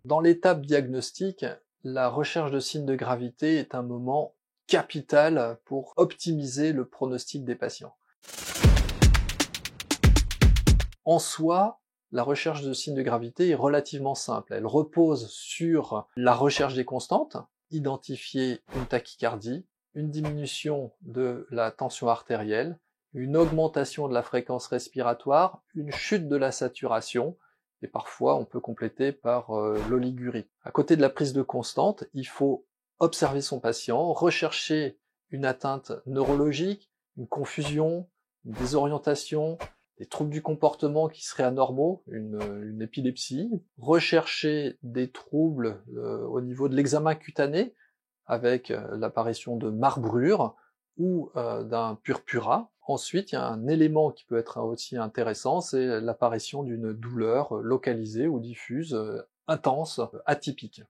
Dans l'étape diagnostique, la recherche de signes de gravité est un moment capital pour optimiser le pronostic des patients. En soi, la recherche de signes de gravité est relativement simple. Elle repose sur la recherche des constantes, identifier une tachycardie, une diminution de la tension artérielle, une augmentation de la fréquence respiratoire, une chute de la saturation, et parfois on peut compléter par l'oligurie. À côté de la prise de constante, il faut observer son patient, rechercher une atteinte neurologique, une confusion, une désorientation, des troubles du comportement qui seraient anormaux, une épilepsie, rechercher des troubles au niveau de l'examen cutané, avec l'apparition de marbrures ou d'un purpura. Ensuite, il y a un élément qui peut être aussi intéressant, c'est l'apparition d'une douleur localisée ou diffuse, intense, atypique.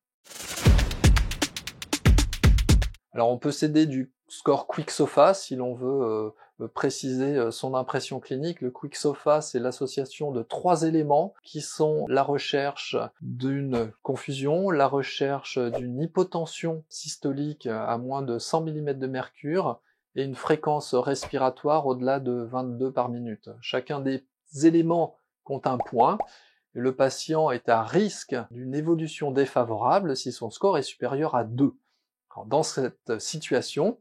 Alors on peut s'aider du score Quick-SOFA si l'on veut préciser son impression clinique. Le Quick-SOFA, c'est l'association de 3 éléments qui sont la recherche d'une confusion, la recherche d'une hypotension systolique à moins de 100 mm de mercure et une fréquence respiratoire au-delà de 22 par minute. Chacun des éléments compte un point. Le patient est à risque d'une évolution défavorable si son score est supérieur à 2. Alors, dans cette situation,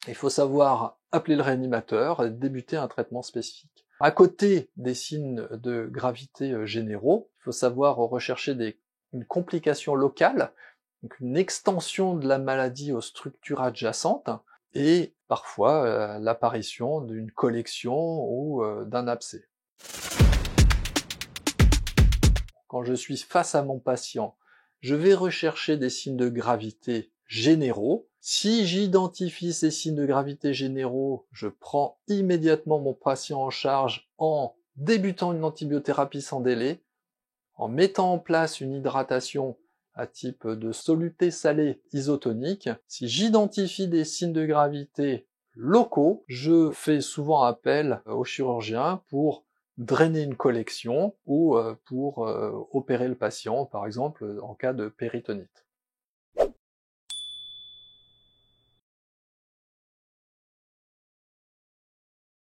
il faut savoir appeler le réanimateur et débuter un traitement spécifique. À côté des signes de gravité généraux, il faut savoir rechercher une complication locale, donc une extension de la maladie aux structures adjacentes, et parfois l'apparition d'une collection ou d'un abcès. Quand je suis face à mon patient, je vais rechercher des signes de gravité généraux. Si j'identifie ces signes de gravité généraux, je prends immédiatement mon patient en charge en débutant une antibiothérapie sans délai, en mettant en place une hydratation à type de soluté salé isotonique. Si j'identifie des signes de gravité locaux, je fais souvent appel au chirurgien pour drainer une collection ou pour opérer le patient, par exemple en cas de péritonite.